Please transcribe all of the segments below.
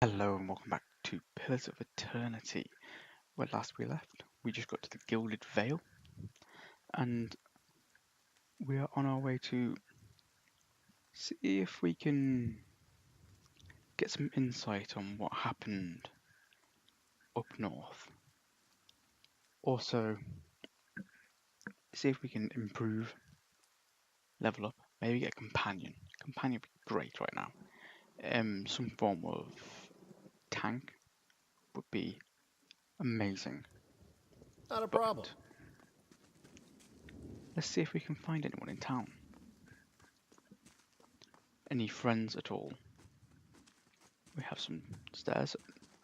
Hello and welcome back to Pillars of Eternity. Where last we left, we just got to the Gilded Vale, and we are on our way to see if we can get some insight on what happened up north. Also, see if we can improve, level up, maybe get a companion. Companion would be great right now. Some form of tank would be amazing. Not a problem. But let's see if we can find anyone in town. Any friends at all? We have some stairs,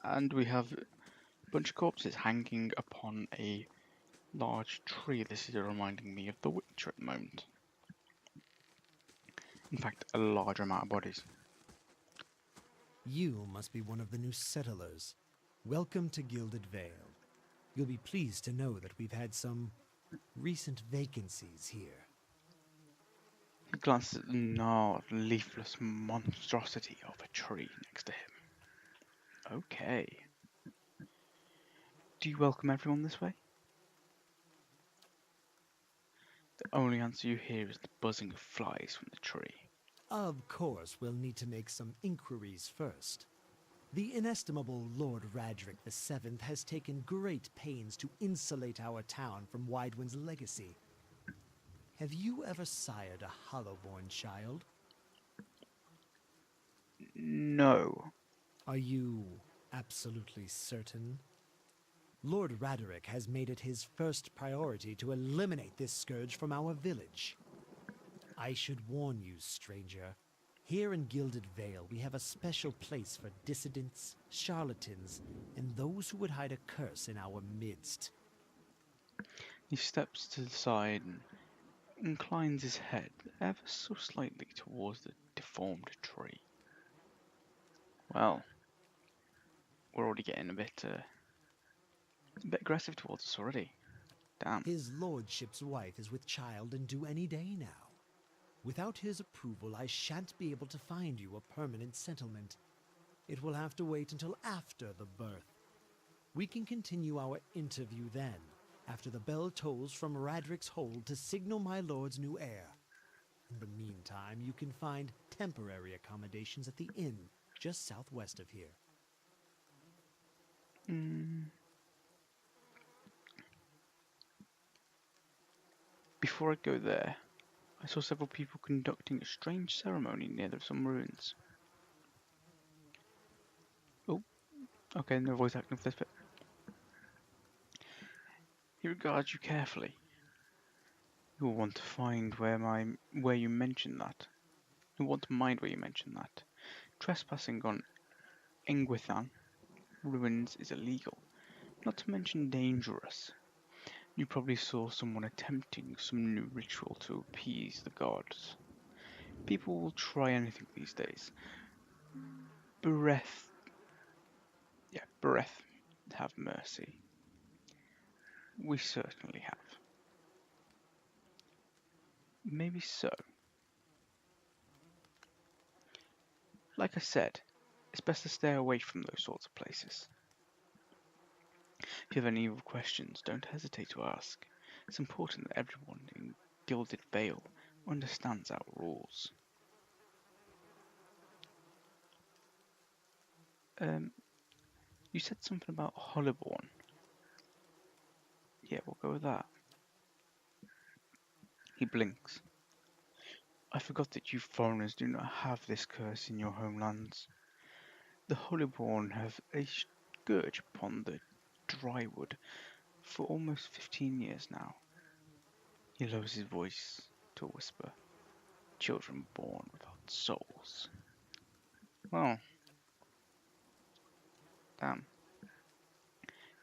and we have a bunch of corpses hanging upon a large tree. This is reminding me of The Witcher at the moment. In fact, a large amount of bodies. You must be one of the new settlers. Welcome to Gilded Vale. You'll be pleased to know that we've had some recent vacancies here. He glances at the gnarled, leafless monstrosity of a tree next to him. Okay. Do you welcome everyone this way? The only answer you hear is the buzzing of flies from the tree. Of course, we'll need to make some inquiries first. The inestimable Lord Radric VII has taken great pains to insulate our town from Widewind's legacy. Have you ever sired a Hollowborn child? No. Are you absolutely certain? Lord Raderick has made it his first priority to eliminate this scourge from our village. I should warn you, stranger. Here in Gilded Vale, we have a special place for dissidents, charlatans, and those who would hide a curse in our midst. He steps to the side and inclines his head ever so slightly towards the deformed tree. Well, we're already getting a bit aggressive towards us already. Damn. His lordship's wife is with child and due any day now. Without his approval, I shan't be able to find you a permanent settlement. It will have to wait until after the birth. We can continue our interview then, after the bell tolls from Radric's hold to signal my lord's new heir. In the meantime, you can find temporary accommodations at the inn just southwest of here. Mm. Before I go there, I saw several people conducting a strange ceremony near some ruins. Oh, okay, no voice acting for this bit. He regards you carefully. You will want to find where you mentioned that. You want to mind where you mentioned that. Trespassing on Engwithan ruins is illegal, not to mention dangerous. You probably saw someone attempting some new ritual to appease the gods. People will try anything these days. Breath, breath, have mercy. We certainly have. Maybe so. Like I said, it's best to stay away from those sorts of places. If you have any other questions, don't hesitate to ask. It's important that everyone in Gilded Vale understands our rules. Um, you said something about Hollowborn. Yeah, we'll go with that. He blinks. I forgot that you foreigners do not have this curse in your homelands. The Hollowborn have a scourge upon the drywood for almost 15 years now. He lowers his voice to a whisper. Children born without souls. Well, damn.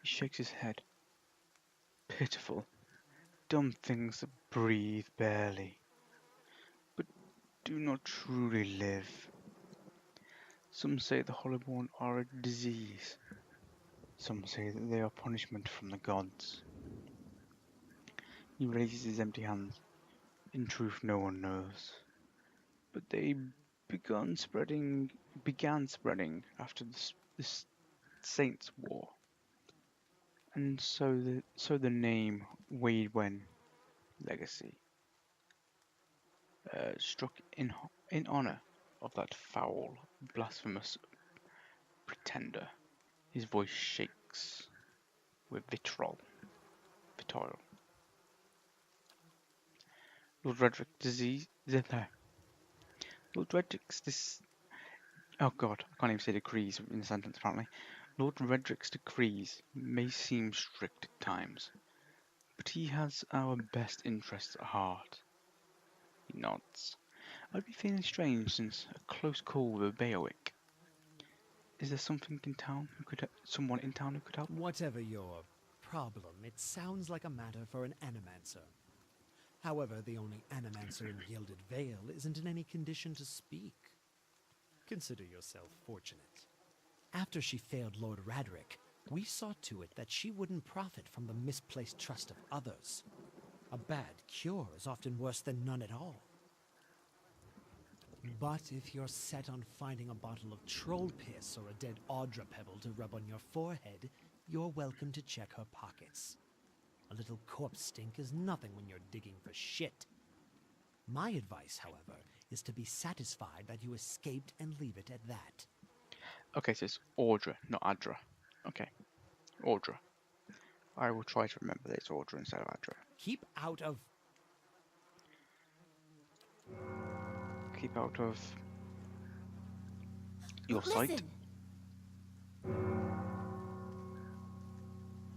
He shakes his head. Pitiful, dumb things that breathe barely, but do not truly live. Some say the Hollowborn are a disease. Some say that they are punishment from the gods. He raises his empty hands. In truth, no one knows. But they began spreading after the Saints War, and so the name Wade Wen Legacy struck in honor of that foul, blasphemous pretender. His voice shakes with vitriol. Lord Redrick disease. Lord Redrick's this. Oh God, I can't even say decrees in a sentence apparently. Lord Redrick's decrees may seem strict at times, but he has our best interests at heart. He nods. I'd be feeling strange since a close call with Beowick. Is there someone in town who could help? Whatever your problem, it sounds like a matter for an animancer. However, the only animancer in Gilded Vale isn't in any condition to speak. Consider yourself fortunate. After she failed Lord Radrick, we saw to it that she wouldn't profit from the misplaced trust of others. A bad cure is often worse than none at all. But if you're set on finding a bottle of troll piss or a dead Audra pebble to rub on your forehead, you're welcome to check her pockets. A little corpse stink is nothing when you're digging for shit. My advice, however, is to be satisfied that you escaped and leave it at that. Okay, so it's Audra, not Adra. Okay, Audra. I will try to remember that it's Audra instead of Adra. Keep out of... Keep out of your sight. Listen.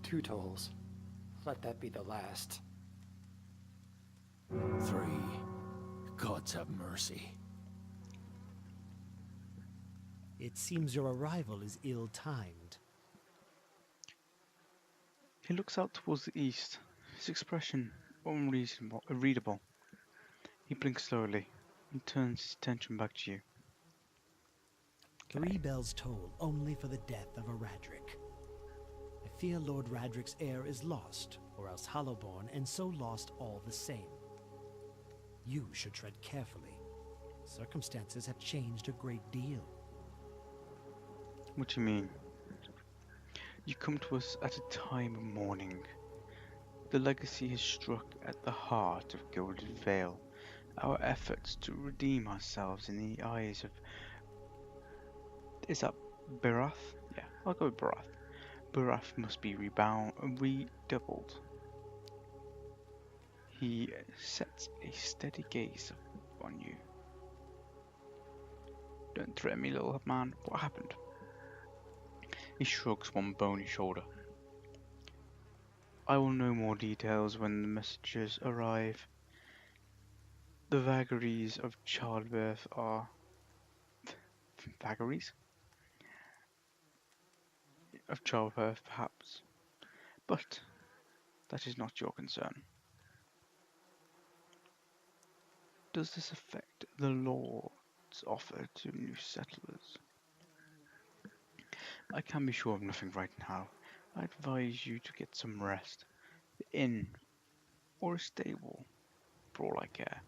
2 tolls. Let that be the last. 3. Gods have mercy. It seems your arrival is ill-timed. He looks out towards the east, his expression unreadable. He blinks slowly and turns his attention back to you. 3 bells toll only for the death of a Radrick. I fear Lord Radrick's heir is lost, or else Hollowborn, and so lost all the same. You should tread carefully. Circumstances have changed a great deal. What do you mean? You come to us at a time of mourning. The legacy has struck at the heart of Gilded Vale. Our efforts to redeem ourselves in the eyes of... Is that Barath? Yeah, I'll go with Barath. Barath must be redoubled. He sets a steady gaze on you. Don't threaten me, little man. What happened? He shrugs one bony shoulder. I will know more details when the messengers arrive. The vagaries of childbirth are... Vagaries? Of childbirth, perhaps. But that is not your concern. Does this affect the Lord's offer to new settlers? I can be sure of nothing right now. I advise you to get some rest. The inn, or a stable, for all I care.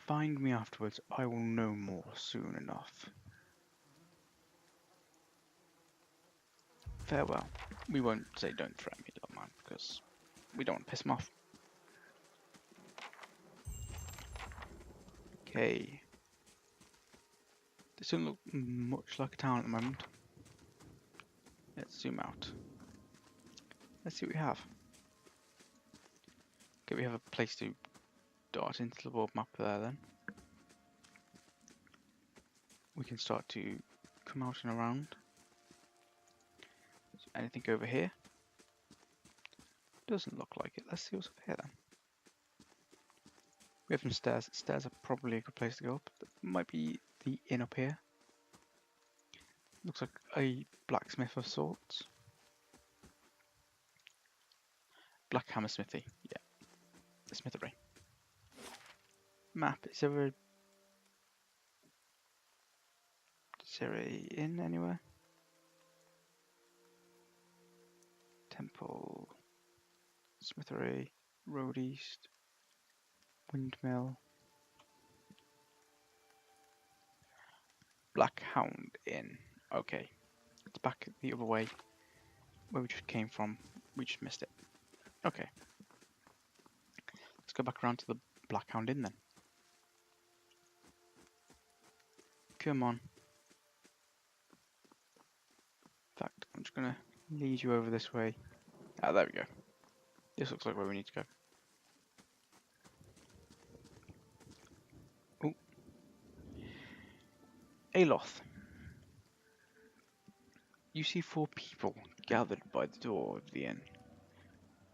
Find me afterwards, I will know more soon enough. Farewell. We won't say don't threaten me, little man, because we don't want to piss him off. Okay. This doesn't look much like a town at the moment. Let's zoom out. Let's see what we have. Okay, we have a place to dart into the world map there then. We can start to come out and around. So anything over here? Doesn't look like it. Let's see what's up here then. We have some stairs. Stairs are probably a good place to go up. That might be the inn up here. Looks like a blacksmith of sorts. Black hammer smithy. Yeah. The smithery. Map. Is there a inn anywhere? Temple. Smithery. Road east. Windmill. Black Hound Inn. Okay. It's back the other way, where we just came from. We just missed it. Okay. Let's go back around to the Blackhound Inn then. Come on. In fact, I'm just gonna lead you over this way. Ah, there we go. This looks like where we need to go. Oh. Aloth. You see 4 people gathered by the door of the inn.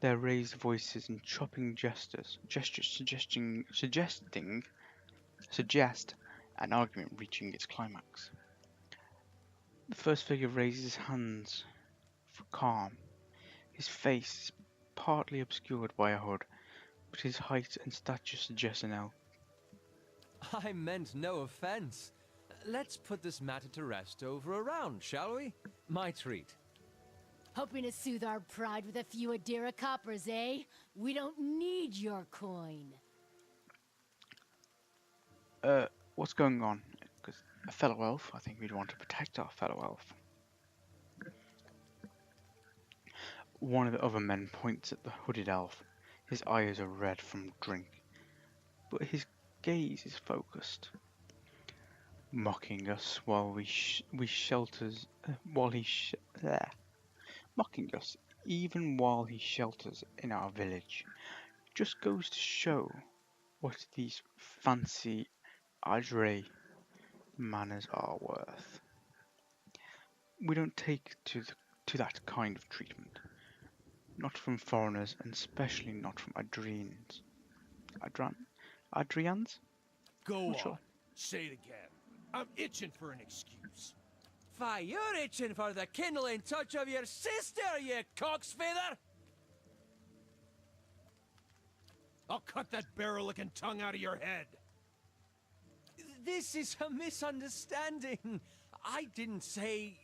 Their raised voices and chopping gestures suggest an argument reaching its climax. The first figure raises his hands for calm. His face is partly obscured by a hood, but his height and stature suggest an elf. I meant no offense. Let's put this matter to rest over a round, shall we? My treat. Hoping to soothe our pride with a few Adira coppers, eh? We don't need your coin. What's going on? Because a fellow elf, I think we'd want to protect our fellow elf. One of the other men points at the hooded elf. His eyes are red from drink, but his gaze is focused, mocking us mocking us even while he shelters in our village. Just goes to show what these fancy Adre manners are worth. We don't take to that kind of treatment. Not from foreigners, and especially not from Adrians. Adrians? Go Not on. sure. Say it again. I'm itching for an excuse. Fie, you're itching for the kindling touch of your sister, you cocksfeather! I'll cut that barrel-looking tongue out of your head. This is a misunderstanding. I didn't say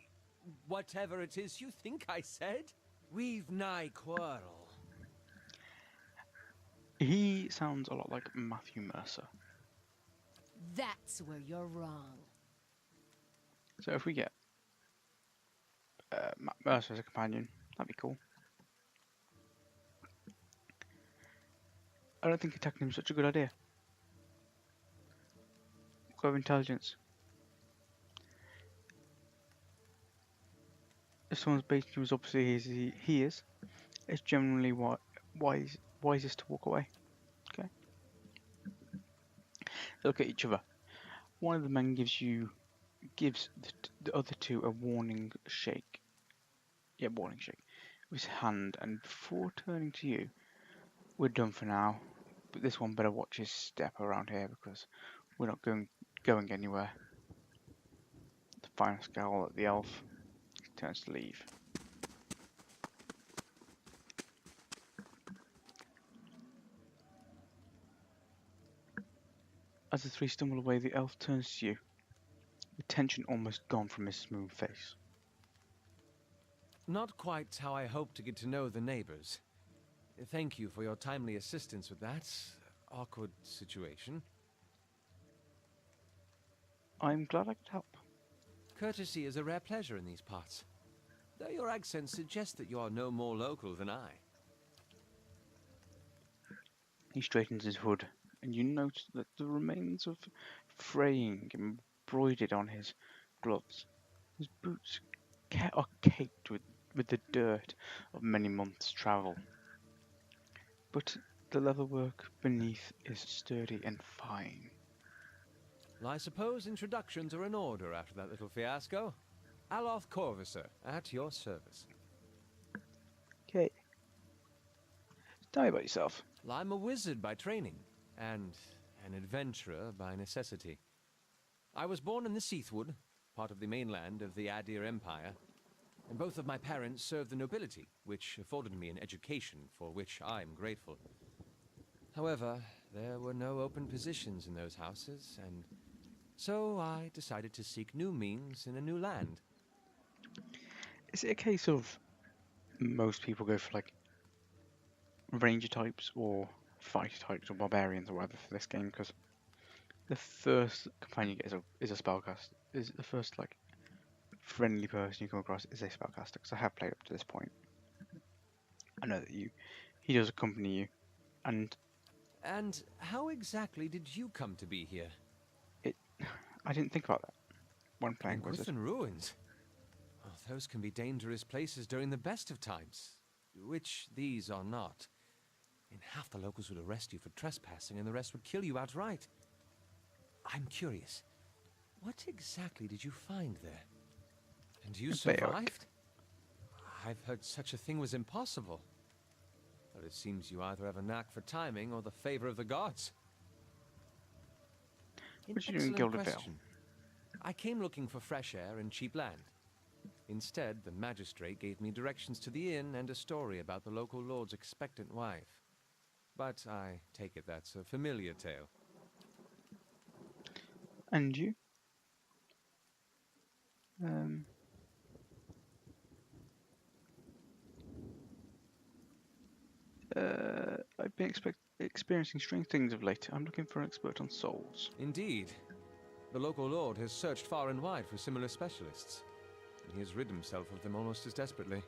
whatever it is you think I said. We've nigh quarrel. He sounds a lot like Matthew Mercer. That's where you're wrong. So if we get Matt Mercer as a companion, that'd be cool. I don't think attacking him is such a good idea. Go of intelligence. If someone's baiting you as obviously as he is, it's generally wisest to walk away. Okay. They look at each other. One of the men gives the other two a warning shake. Yeah, warning shake with his hand, and before turning to you, we're done for now. But this one better watch his step around here because we're not going anywhere. The final scowl at the elf. He turns to leave. As the 3 stumble away, the elf turns to you, the tension almost gone from his smooth face. Not quite how I hoped to get to know the neighbors. Thank you for your timely assistance with that awkward situation. I'm glad I could help. Courtesy is a rare pleasure in these parts. Though your accent suggests that you are no more local than I. He straightens his hood, and you note that the remains of fraying embroidered on his gloves. His boots are caked with the dirt of many months' travel. But the leatherwork beneath is sturdy and fine. Well, I suppose introductions are in order after that little fiasco. Aloth Corvisor, at your service. Okay. Tell me about yourself. Well, I'm a wizard by training, and an adventurer by necessity. I was born in the Seathwood, part of the mainland of the Adir Empire, and both of my parents served the nobility, which afforded me an education for which I'm grateful. However, there were no open positions in those houses, and so I decided to seek new means in a new land. Is it a case of most people go for like ranger types or fighter types or barbarians or whatever for this game? Because the first companion you get is a spellcast. Is it the first like friendly person you come across is a spellcaster, because I have played up to this point. I know that he does accompany you, and And how exactly did you come to be here? I didn't think about that when playing In Wizard. Griffin Ruins? Oh, those can be dangerous places during the best of times, which these are not. In half the locals would arrest you for trespassing and the rest would kill you outright. I'm curious, what exactly did you find there? And you A Bayoak. survived? I've heard such a thing was impossible. But it seems you either have a knack for timing or the favor of the gods. What you doing in Excellent Gildervale? question. I came looking for fresh air and cheap land. Instead, the magistrate gave me directions to the inn and a story about the local lord's expectant wife. But I take it that's a familiar tale. And you? I've been experiencing strange things of late. I'm looking for an expert on souls. Indeed. The local lord has searched far and wide for similar specialists. And he has rid himself of them almost as desperately.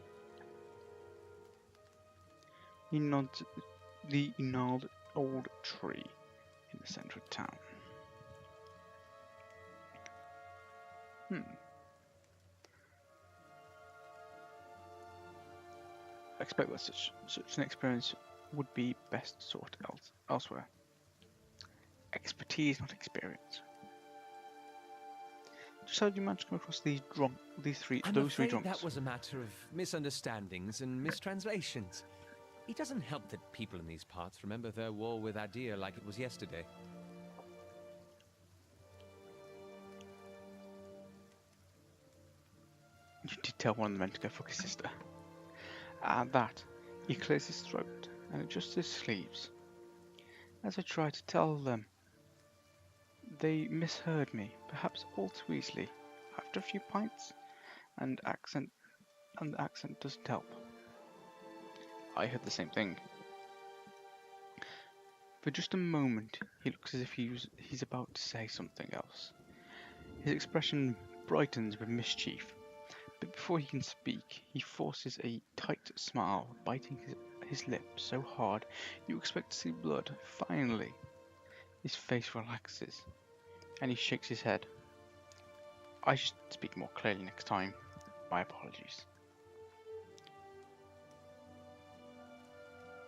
He nods at the gnarled old tree in the centre of town. I expect that such an experience would be best sought elsewhere. Expertise, not experience. Just how did you manage to come across these those three I'm drunks? afraid that was a matter of misunderstandings and mistranslations. It doesn't help that people in these parts remember their war with Adir like it was yesterday. You did tell one of the men to go fuck his sister. At that, he clears his throat and adjusts his sleeves. As I try to tell them, they misheard me, perhaps all too easily. After a few pints, and the accent doesn't help. I heard the same thing. For just a moment, he looks as if he's about to say something else. His expression brightens with mischief, but before he can speak, he forces a tight smile, biting his lip so hard you expect to see blood. Finally, his face relaxes, and he shakes his head. I should speak more clearly next time. My apologies.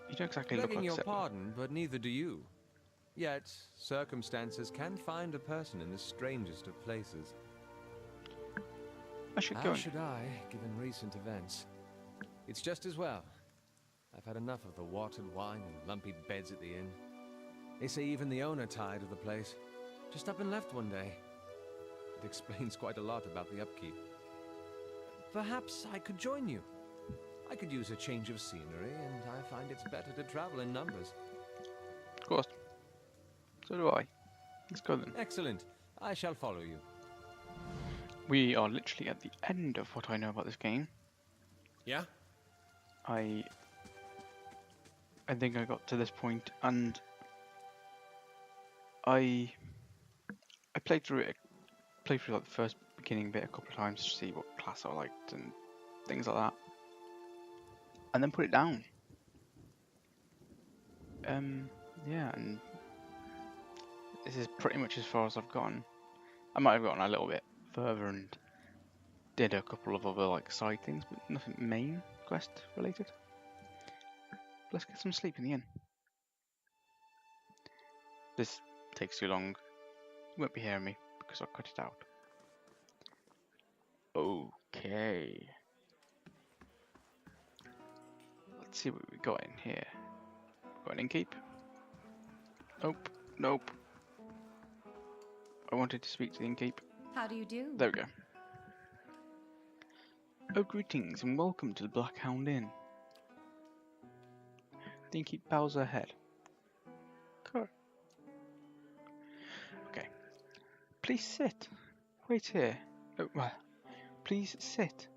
You don't exactly look Begging like your Settler. pardon, but neither do you. Yet, circumstances can find a person in the strangest of places. I should go. How should I, given recent events? It's just as well. I've had enough of the watered wine and lumpy beds at the inn. They say even the owner tired of the place. Just up and left one day. It explains quite a lot about the upkeep. Perhaps I could join you. I could use a change of scenery, and I find it's better to travel in numbers. Of course. So do I. Let's go then. Excellent. I shall follow you. We are literally at the end of what I know about this game. Yeah? I think I got to this point, and I played through it. Played through like the first beginning bit a couple of times to see what class I liked and things like that, and then put it down. Yeah, and this is pretty much as far as I've gone. I might have gotten a little bit further and did a couple of other like side things, but nothing main quest related. Let's get some sleep in the inn. This takes too long. You won't be hearing me because I'll cut it out. Okay. Let's see what we got in here. Got an innkeep? Nope. Nope. I wanted to speak to the innkeep. How do you do? There we go. Oh, greetings and welcome to the Black Hound Inn. The innkeep bows her head. Go. Okay. Please sit. Wait here. Oh, well. Please sit.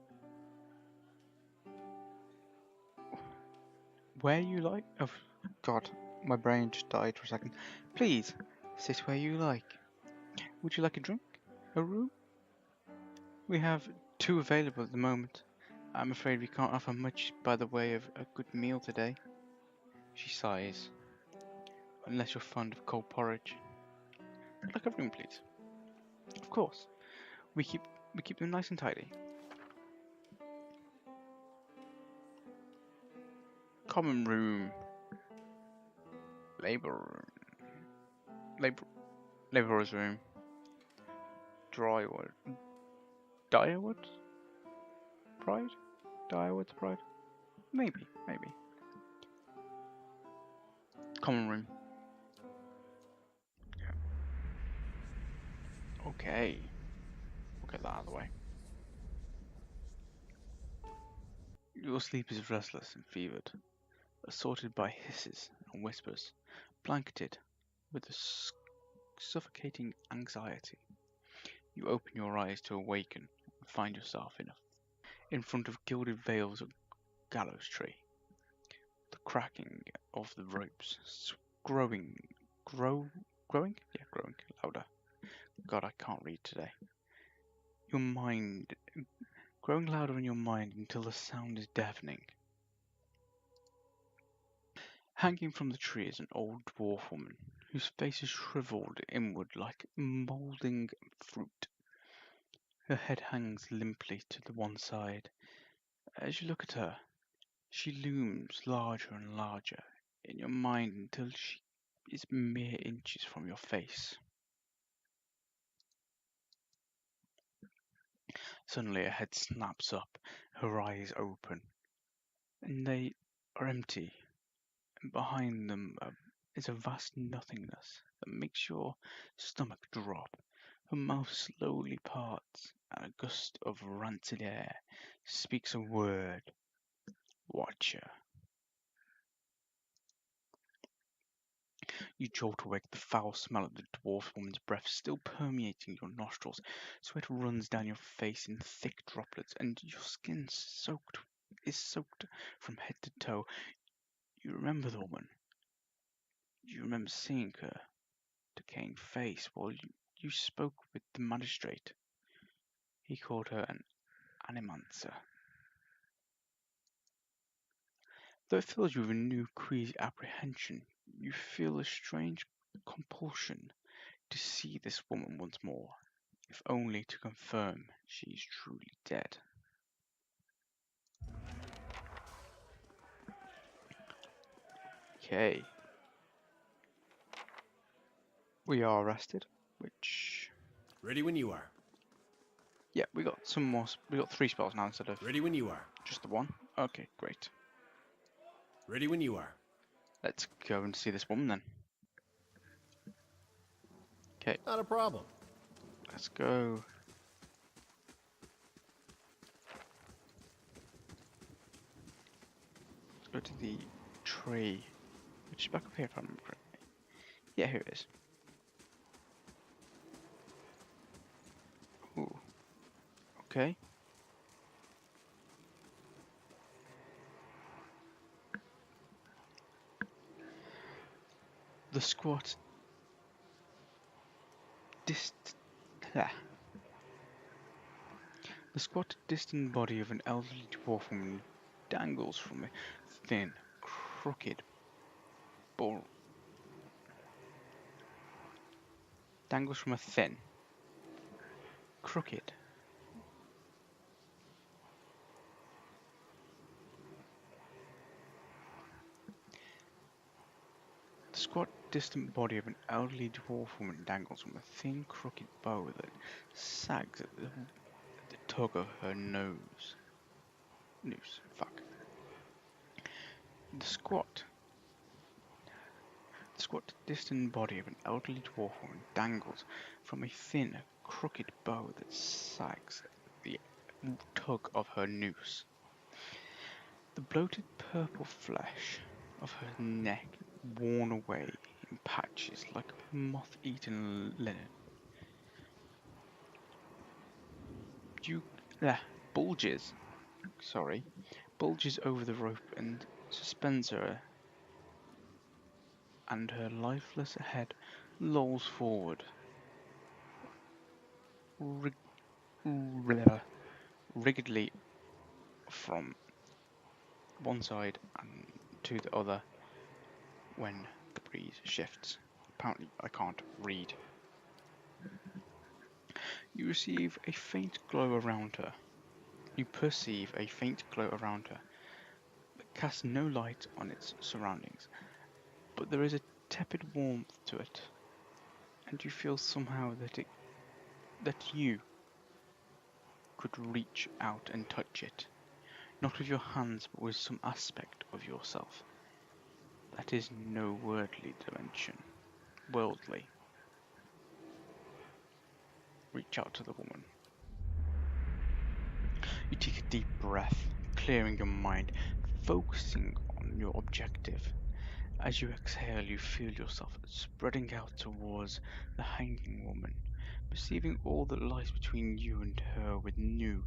Where you like? Oh, God. My brain just died for a second. Please, sit where you like. Would you like a drink? A room? We have Two available at the moment. I'm afraid we can't offer much by the way of a good meal today. She sighs. Unless you're fond of cold porridge. Like a room, please. Of course. We keep them nice and tidy. Common room. Labor room. Laborer's room. Drywood. Direwood? Pride? Direwood's pride? Maybe. Common room. Okay. We'll get that out of the way. Your sleep is restless and fevered, assorted by hisses and whispers, blanketed with a suffocating anxiety. You open your eyes to awaken and find yourself in front of gilded veils of gallows tree. The cracking of the ropes growing louder. God, I can't read today. Your mind growing louder in your mind until the sound is deafening. Hanging from the tree is an old dwarf woman, whose face is shriveled inward like moulding fruit. Her head hangs limply to the one side. As you look at her, she looms larger and larger in your mind until she is mere inches from your face. Suddenly her head snaps up, her eyes open, and they are empty, and behind them is a vast nothingness that makes your stomach drop. Her mouth slowly parts, and a gust of rancid air speaks a word. Watcher. You jolt awake, the foul smell of the dwarf woman's breath still permeating your nostrils. Sweat runs down your face in thick droplets, and your skin is soaked from head to toe. You remember the woman. You remember seeing her decaying face while you spoke with the magistrate. He called her an animancer. Though it fills you with a new queasy apprehension, you feel a strange compulsion to see this woman once more, if only to confirm she is truly dead. Okay. We are arrested, which... Ready when you are. Yeah, we got some more... We got 3 spells now instead of Ready when you are. just the 1. Okay, great. Ready when you are. Let's go and see this woman then. Okay, Not a problem. let's go. Let's go to the tree, which is back up here if I remember correctly. Yeah, here it is. Ooh. Okay. The squat The squat, distant body of an elderly dwarf woman dangles from a thin, crooked ball. Dangles from a thin, crooked. The squat, distant body of an elderly dwarf woman dangles from a thin, crooked bow that sags at the tug of her noose. Fuck. The squat, distant body of an elderly dwarf woman dangles from a thin, crooked bow that sags at the tug of her noose. The bloated purple flesh of her neck worn away in patches like moth-eaten linen. Bulges over the rope and suspends her, and her lifeless head lolls forward, rigidly from one side and to the other when the breeze shifts. Apparently, I can't read. You receive a faint glow around her. You perceive a faint glow around her that casts no light on its surroundings, but there is a tepid warmth to it, and you feel somehow that you could reach out and touch it, not with your hands, but with some aspect of yourself that is no worldly dimension. Worldly. Reach out to the woman. You take a deep breath, clearing your mind, focusing on your objective. As you exhale, you feel yourself spreading out towards the hanging woman, perceiving all that lies between you and her with new,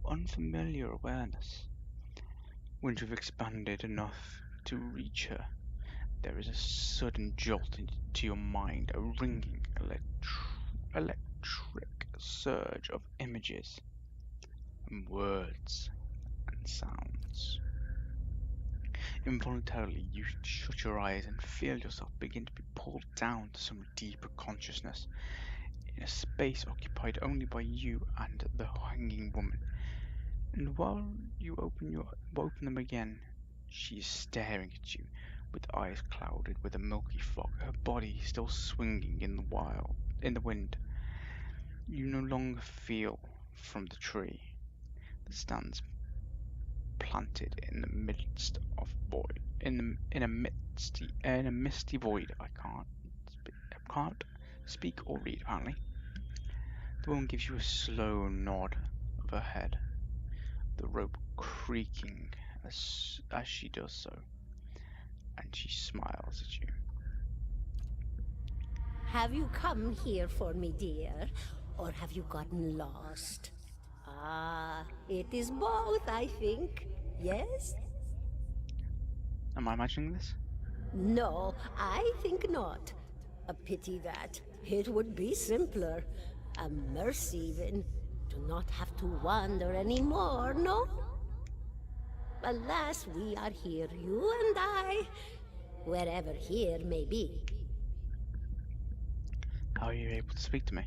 unfamiliar awareness. When you've expanded enough to reach her, there is a sudden jolt into your mind, a ringing electric surge of images and words and sounds. Involuntarily, you shut your eyes and feel yourself begin to be pulled down to some deeper consciousness, in a space occupied only by you and the hanging woman. And while you open them again, she is staring at you, with eyes clouded with a milky fog, her body still swinging in the wind. You no longer feel from the tree that stands planted in the midst of void, in a misty void. I can't speak or read apparently. The woman gives you a slow nod of her head, the rope creaking as she does so, and she smiles at you. Have you come here for me, dear, or have you gotten lost? Ah, it is both, I think. Yes? Am I imagining this? No, I think not. A pity that. It would be simpler. A mercy, even. To not have to wander anymore, no? Alas, we are here, you and I. Wherever here may be. How are you able to speak to me?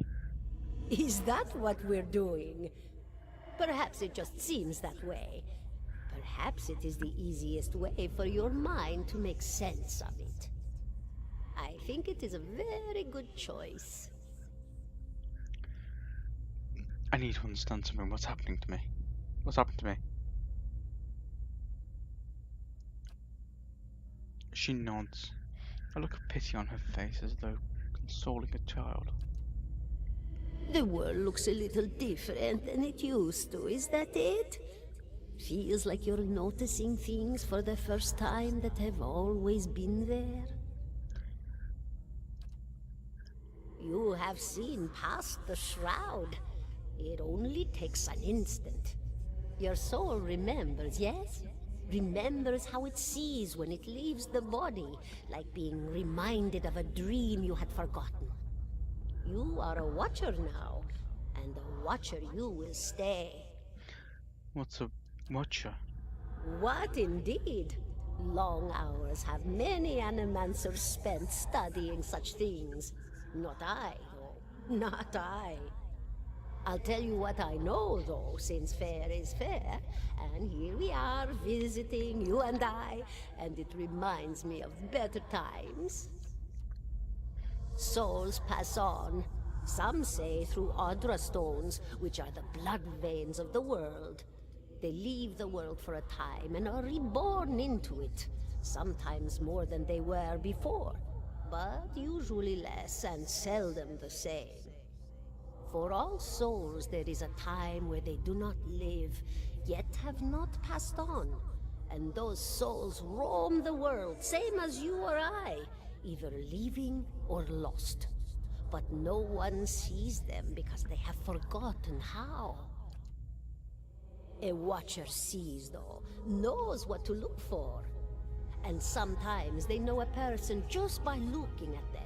Is that what we're doing? Perhaps it just seems that way. Perhaps it is the easiest way for your mind to make sense of it. I think it is a very good choice. I need to understand something. What's happening to me? What's happened to me? She nods, a look of pity on her face as though consoling a child. The world looks a little different than it used to, is that it? Feels like you're noticing things for the first time that have always been there. You have seen past the shroud. It only takes an instant. Your soul remembers, yes? Remembers how it sees when it leaves the body, like being reminded of a dream you had forgotten. You are a watcher now, and a watcher you will stay. What's a watcher? What indeed? Long hours have many animancers spent studying such things. Not I, though. Not I. I'll tell you what I know, though, since fair is fair, and here we are visiting, you and I, and it reminds me of better times. Souls pass on, some say through Audra stones, which are the blood veins of the world. They leave the world for a time and are reborn into it, sometimes more than they were before, but usually less and seldom the same. For all souls there is a time where they do not live, yet have not passed on, and those souls roam the world, same as you or I, either leaving or lost. But no one sees them because they have forgotten how. A watcher sees, though, knows what to look for. And sometimes they know a person just by looking at them,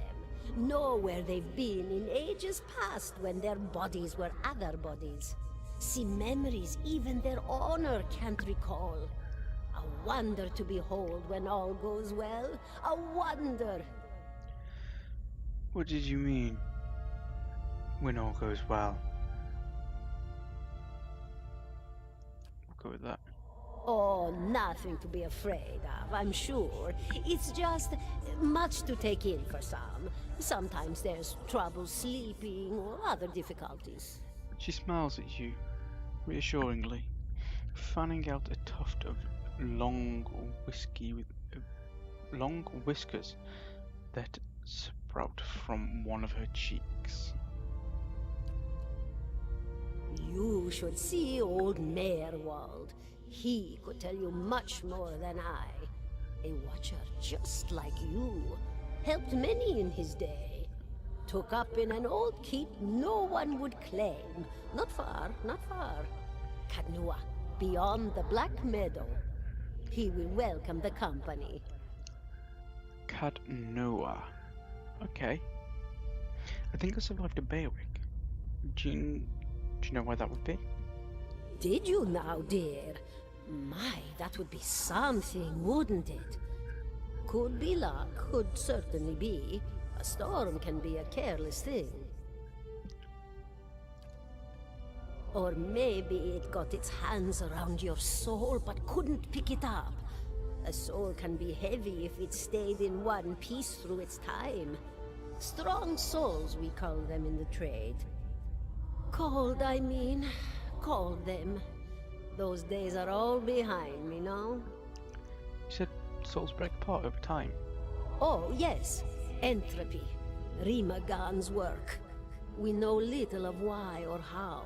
know where they've been in ages past when their bodies were other bodies. see memories even their honor can't recall. A wonder to behold when all goes well. A wonder! What did you mean? When all goes well. We'll go with that. Oh, nothing to be afraid of, I'm sure. It's just much to take in for some. Sometimes there's trouble sleeping or other difficulties. She smiles at you, reassuringly, fanning out a tuft of long whiskers that sprout from one of her cheeks. You should see old Merwald. He could tell you much more than I. A watcher just like you. Helped many in his day. Took up in an old keep no one would claim. Not far, not far. Kadnua, beyond the Black Meadow. He will welcome the company. Cad Noah. Okay. I think I survived a Beowig. Do you know why that would be? Did you now, dear? My, that would be something, wouldn't it? Could be luck, could certainly be. A storm can be a careless thing. Or maybe it got its hands around your soul but couldn't pick it up. A soul can be heavy if it stayed in one piece through its time. Strong souls, we call them in the trade. Cold, I mean. Called them. Those days are all behind me, no? You said souls break apart over time. Oh, yes. Entropy. Rimagan's work. We know little of why or how.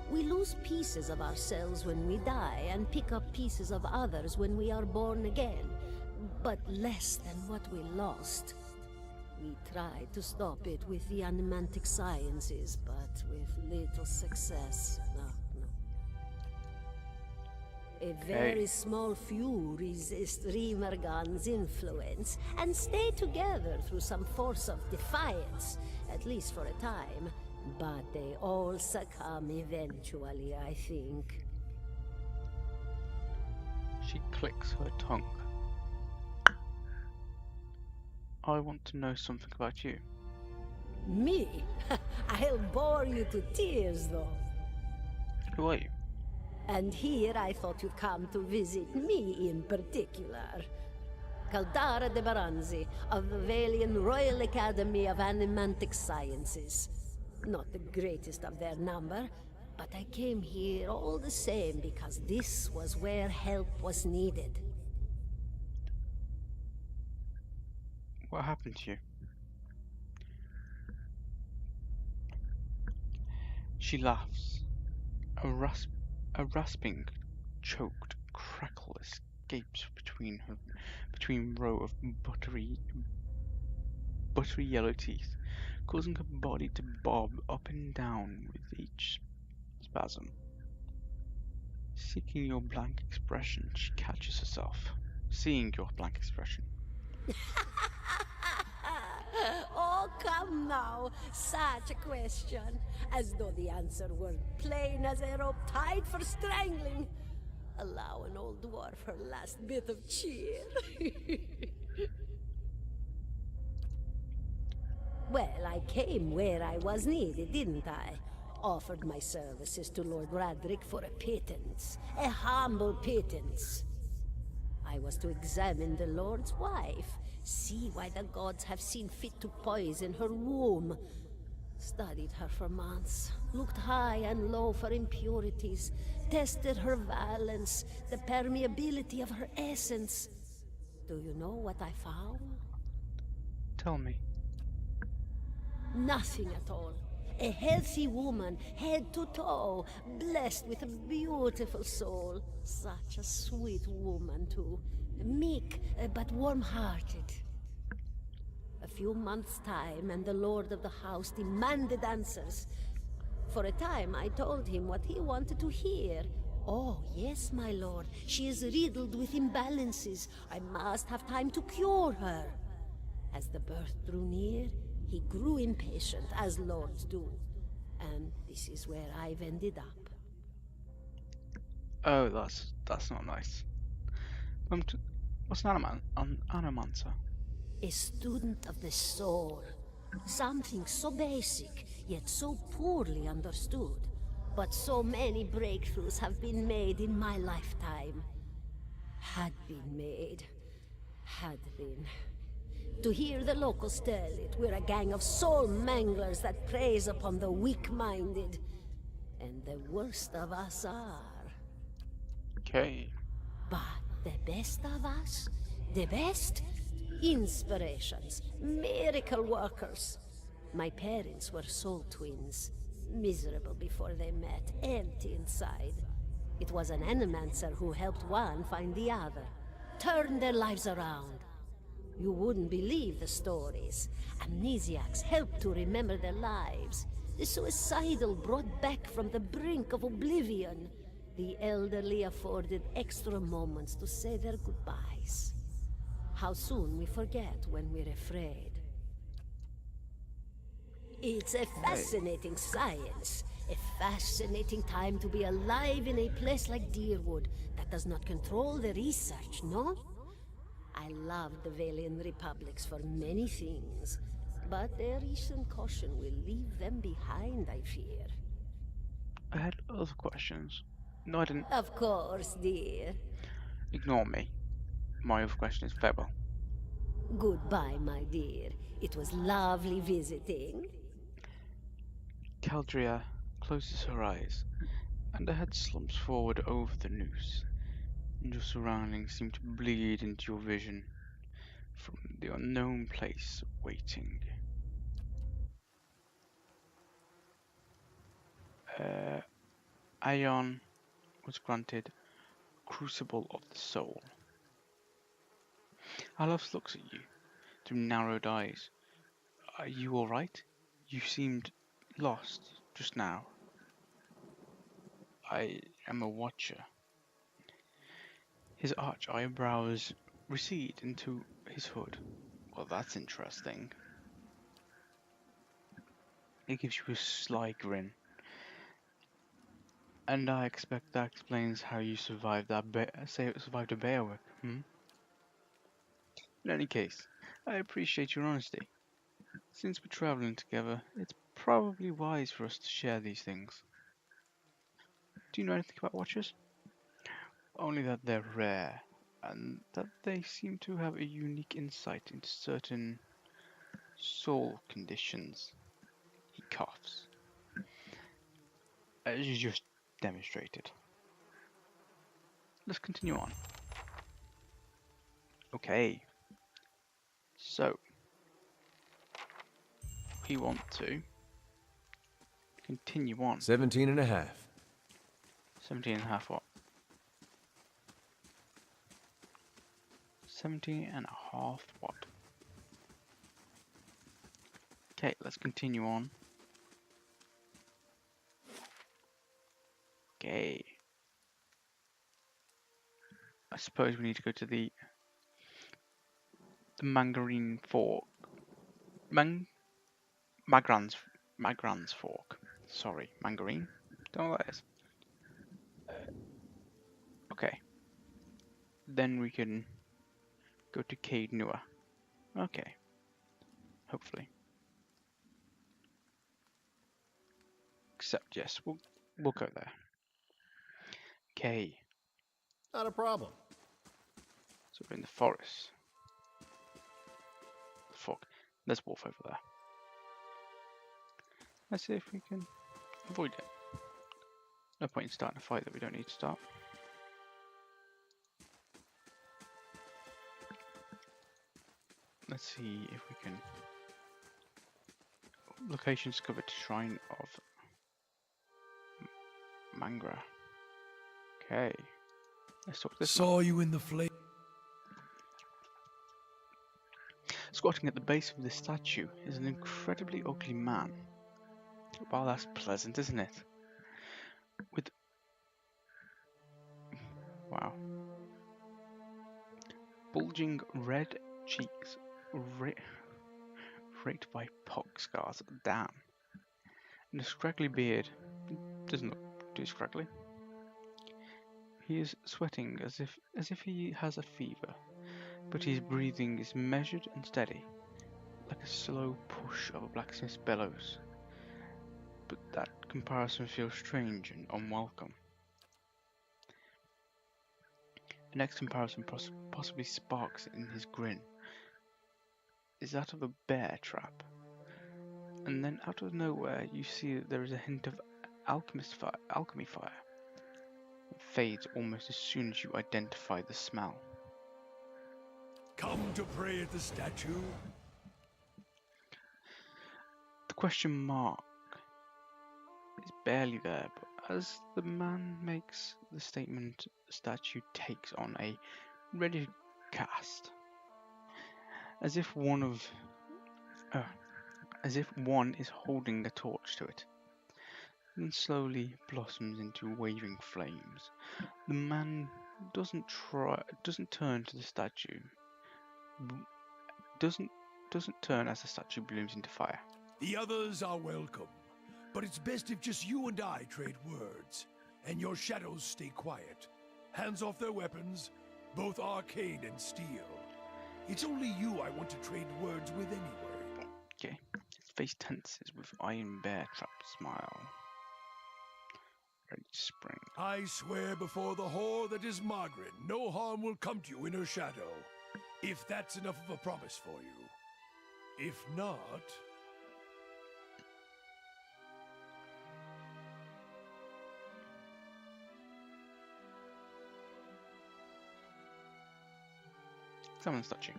We lose pieces of ourselves when we die and pick up pieces of others when we are born again. But less than what we lost. We tried to stop it with the animantic sciences, but with little success. No. A very small few resist Rimergan's influence and stay together through some force of defiance, at least for a time. But they all succumb eventually, I think. She clicks her tongue. I want to know something about you. Me? I'll bore you to tears, though. Who are you? And here I thought you'd come to visit me in particular. Caldara de Baranzi, of the Valian Royal Academy of Animantic Sciences. Not the greatest of their number, but I came here all the same because this was where help was needed. What happened to you? She laughs. A rasping, choked crackle escapes between row of buttery yellow teeth, causing her body to bob up and down with each spasm. Seeing your blank expression, she catches herself. Oh, come now. Such a question. As though the answer were plain as a rope tied for strangling. Allow an old dwarf her last bit of cheer. Well, I came where I was needed, didn't I? Offered my services to Lord Radric for a pittance. A humble pittance. I was to examine the Lord's wife. See why the gods have seen fit to poison her womb. Studied her for months, looked high and low for impurities, tested her valence, the permeability of her essence. Do you know what I found? Tell me. Nothing at all. A healthy woman, head to toe, blessed with a beautiful soul. Such a sweet woman, too. Meek, but warm-hearted. A few months' time, and the lord of the house demanded answers. For a time, I told him what he wanted to hear. Oh, yes, my lord. She is riddled with imbalances. I must have time to cure her. As the birth drew near, he grew impatient, as lords do. And this is where I've ended up. Oh, that's not nice. What's an anomancer? A student of the soul. Something so basic, yet so poorly understood. But so many breakthroughs have been made in my lifetime. Had been made. Had been. To hear the locals tell it, we're a gang of soul manglers that preys upon the weak-minded. And the worst of us are. Okay. But the best of us? The best? Inspirations. Miracle workers. My parents were soul twins. Miserable before they met, empty inside. It was an animancer who helped one find the other. Turned their lives around. You wouldn't believe the stories. Amnesiacs helped to remember their lives. The suicidal brought back from the brink of oblivion. The elderly afforded extra moments to say their goodbyes. How soon we forget when we're afraid. It's a fascinating science. A fascinating time to be alive in a place like Deerwood that does not control the research, no? I love the Valian Republics for many things, but their recent caution will leave them behind, I fear. I had other questions. No, I didn't. Of course, dear. Ignore me. My other question is farewell. Goodbye, my dear. It was lovely visiting. Caldria closes her eyes, and her head slumps forward over the noose, and your surroundings seem to bleed into your vision from the unknown place waiting. Aion was granted Crucible of the Soul. Alos looks at you through narrowed eyes. Are you alright? You seemed lost just now. I am a watcher. His arch eyebrows recede into his hood. Well, that's interesting. He gives you a sly grin. And I expect that explains how you survived survived a Beowulf, hmm? In any case, I appreciate your honesty. Since we're traveling together, it's probably wise for us to share these things. Do you know anything about Watchers? Only that they're rare, and that they seem to have a unique insight into certain soul conditions. He coughs. As you just demonstrated. Let's continue on. Okay. So, we want to continue on. 17 and a half. 17 and a half what? 17 and a half what? Okay, let's continue on. Okay. I suppose we need to go to the Mangarine Fork. Magran's Fork. Sorry, Mangarine. Don't know what that is. Okay. Then we can go to Cade Nua. Okay. Hopefully. Except yes, we'll go there. Okay. Not a problem. So we're in the forest. Fuck. There's wolf over there. Let's see if we can avoid it. No point in starting a fight that we don't need to start. Let's see if we can. Location discovered: Shrine of Mangra. Okay. Let's talk to this man. Saw you in the flame. Squatting at the base of this statue is an incredibly ugly man. Wow, that's pleasant, isn't it? With... Wow. Bulging red cheeks, raked by pock scars. Damn. And a scraggly beard. Doesn't look too scraggly. He is sweating as if he has a fever, but his breathing is measured and steady, like a slow push of a blacksmith's bellows. But that comparison feels strange and unwelcome. The next comparison possibly sparks in his grin is that of a bear trap. And then out of nowhere you see that there is a hint of alchemy fire. It fades almost as soon as you identify the smell. Come to pray at the statue? The question mark is barely there, but as the man makes the statement, the statue takes on a ready cast, as if one is holding a torch to it, then slowly blossoms into waving flames. The man doesn't turn to the statue, doesn't turn as the statue blooms into fire. The others are welcome, but it's best if just you and I trade words, and your shadows stay quiet. Hands off their weapons, both arcane and steel. It's only you I want to trade words with anyway. Okay, his face tenses with Iron Bear Trap smile. Ready to spring. I swear before the whore that is Margaret, no harm will come to you in her shadow. If that's enough of a promise for you. If not... Examine the statue.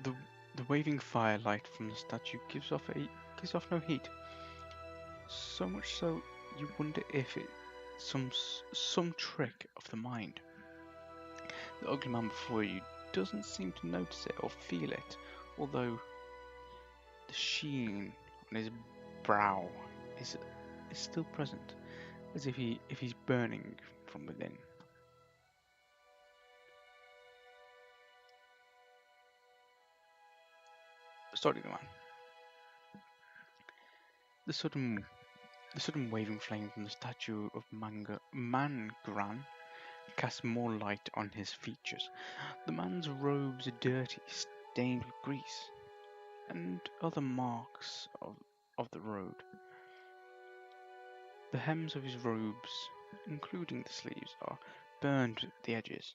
The waving firelight from the statue gives off no heat. So much so, you wonder if it's some trick of the mind. The ugly man before you doesn't seem to notice it or feel it, although the sheen on his brow is still present, as if he's burning from within. Starting the man. The sudden waving flame from the statue of Mangran casts more light on his features. The man's robes are dirty, stained with grease, and other marks of the road. The hems of his robes, including the sleeves, are burned at the edges,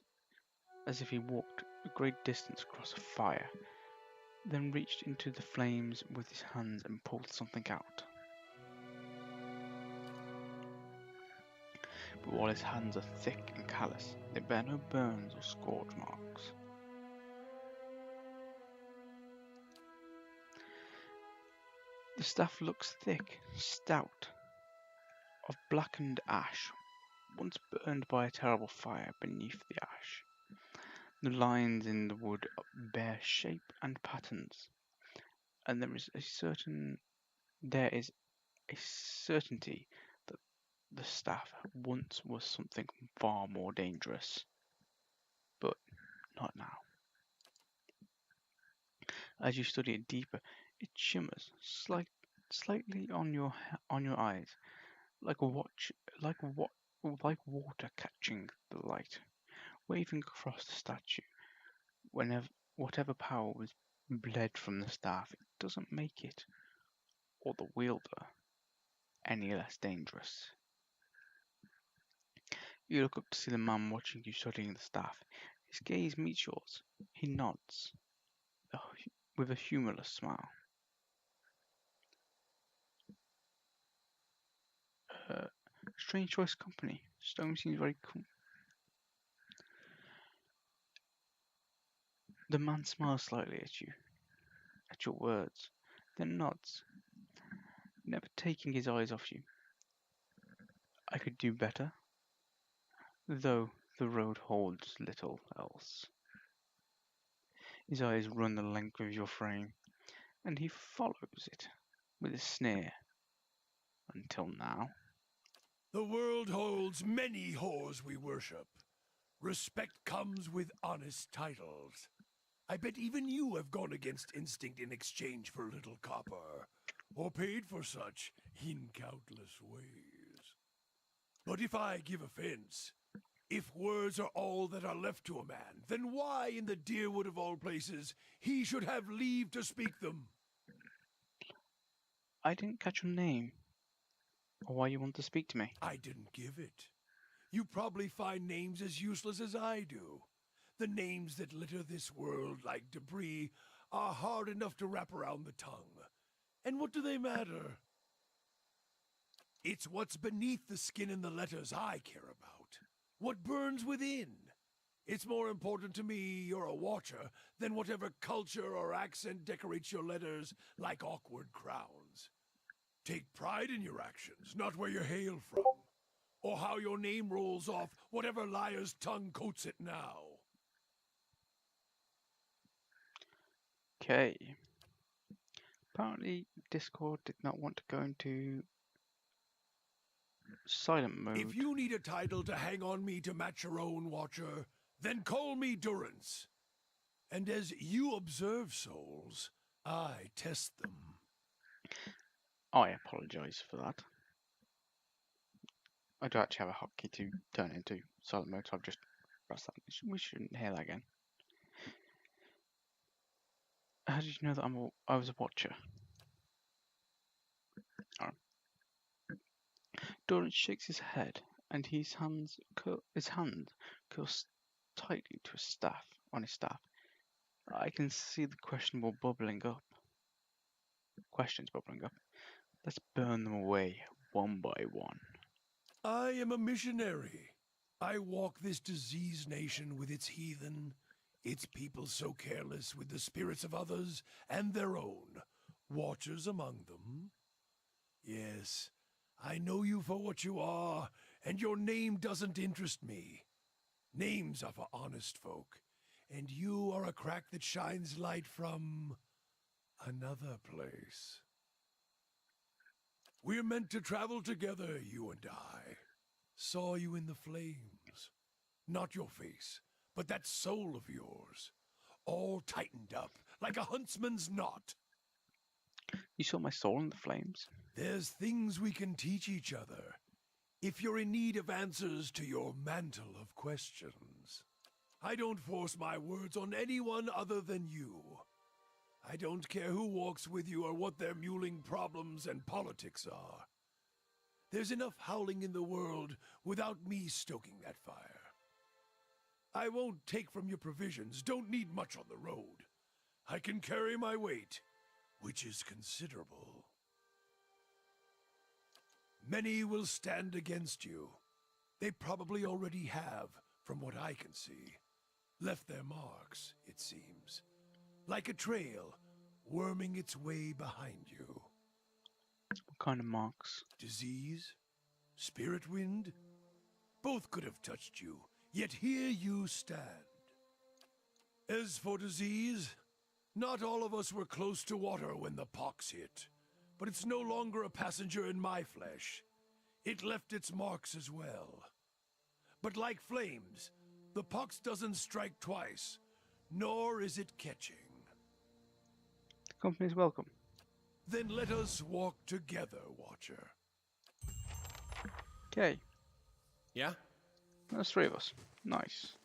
as if he walked a great distance across a fire, then reached into the flames with his hands and pulled something out. But while his hands are thick and callous, they bear no burns or scorch marks. The staff looks thick, stout, of blackened ash, once burned by a terrible fire beneath the ash. The lines in the wood bear shape and patterns, and there is a certainty that the staff once was something far more dangerous, but not now. As you study it deeper, it shimmers slightly on your eyes, like water catching the light, waving across the statue. Whatever power was bled from the staff, it doesn't make it, or the wielder, any less dangerous. You look up to see the man watching you studying the staff. His gaze meets yours. He nods, with a humorless smile. Strange choice of company. Stone seems very cool. The man smiles slightly at you, at your words, then nods, never taking his eyes off you. I could do better, though the road holds little else. His eyes run the length of your frame, and he follows it with a sneer. Until now. The world holds many whores we worship. Respect comes with honest titles. I bet even you have gone against instinct in exchange for a little copper, or paid for such in countless ways. But if I give offense, if words are all that are left to a man, then why in the Deerwood of all places he should have leave to speak them? I didn't catch your name. Or why you want to speak to me. I didn't give it. You probably find names as useless as I do. The names that litter this world like debris are hard enough to wrap around the tongue. And what do they matter? It's what's beneath the skin and the letters I care about. What burns within. It's more important to me you're a watcher than whatever culture or accent decorates your letters like awkward crowns. Take pride in your actions, not where you hail from, or how your name rolls off whatever liar's tongue coats it now. Okay. Apparently, Discord did not want to go into silent mode. If you need a title to hang on me to match your own, Watcher, then call me Durance. And as you observe souls, I test them. I apologise for that. I do actually have a hotkey to turn into silent mode, so I've just pressed that. We shouldn't hear that again. How did you know that I was a watcher? Doran shakes his head, and his hand curls tightly to his staff. On his staff, I can see the questions bubbling up. Let's burn them away one by one. I am a missionary. I walk this diseased nation with its heathen, its people so careless with the spirits of others and their own, watchers among them. Yes, I know you for what you are, and your name doesn't interest me. Names are for honest folk, and you are a crack that shines light from another place. We're meant to travel together, you and I. Saw you in the flames. Not your face, but that soul of yours. All tightened up, like a huntsman's knot. You saw my soul in the flames? There's things we can teach each other, if you're in need of answers to your mantle of questions. I don't force my words on anyone other than you. I don't care who walks with you or what their mewling problems and politics are. There's enough howling in the world without me stoking that fire. I won't take from your provisions, don't need much on the road. I can carry my weight, which is considerable. Many will stand against you. They probably already have, from what I can see. Left their marks, it seems. Like a trail, worming its way behind you. What kind of marks? Disease? Spirit wind? Both could have touched you, yet here you stand. As for disease, not all of us were close to water when the pox hit. But it's no longer a passenger in my flesh. It left its marks as well. But like flames, the pox doesn't strike twice, nor is it catching. The company's welcome. Then let us walk together, Watcher. Okay, Yeah? there's three of us. Nice.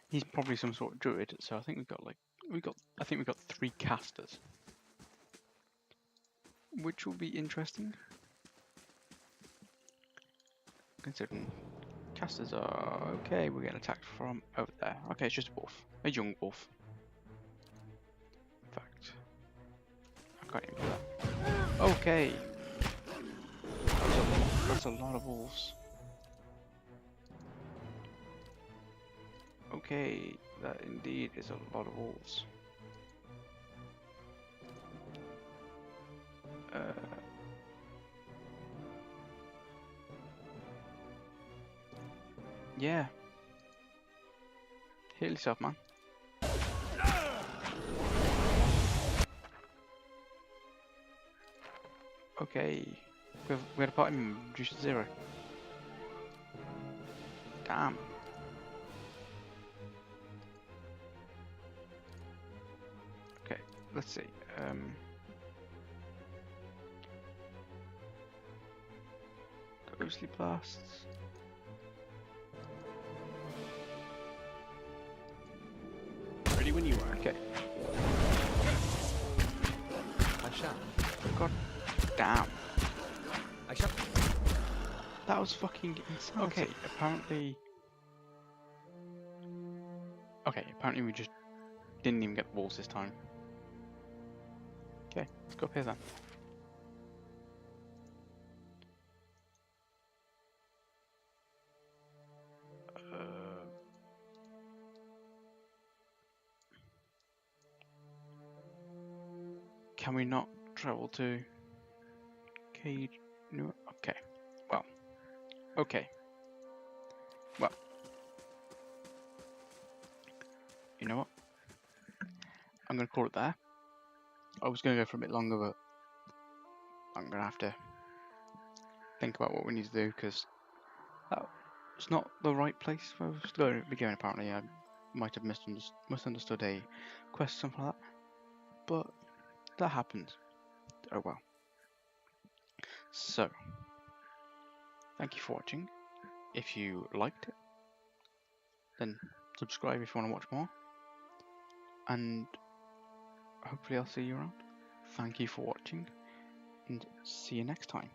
He's probably some sort of druid, so I think we've got three casters. Which will be interesting. Considering casters are okay, we're getting attacked from over there. Okay, it's just a wolf. A young wolf. In fact, I can't even do that. Okay. That's a lot of wolves. Okay, that indeed is a lot of wolves. Yeah. Heal yourself, man. Okay. We had a party reduced to 0. Damn. Okay, let's see. Ghostly blasts. when you are. Okay. I shall. God damn. I shall. That was fucking insanity. Okay, apparently... Okay, apparently we just didn't even get the walls this time. Okay, let's go up here then. Can we not travel to Cage? No. Okay. Well. Okay. Well. You know what? I'm gonna call it there. I was gonna go for a bit longer, but I'm gonna have to think about what we need to do because it's not the right place where we're going to be going. Apparently, I might have misunderstood a quest, something like that. But that happens. Oh well. So, thank you for watching. If you liked it, then subscribe if you want to watch more. And hopefully I'll see you around. Thank you for watching, and see you next time.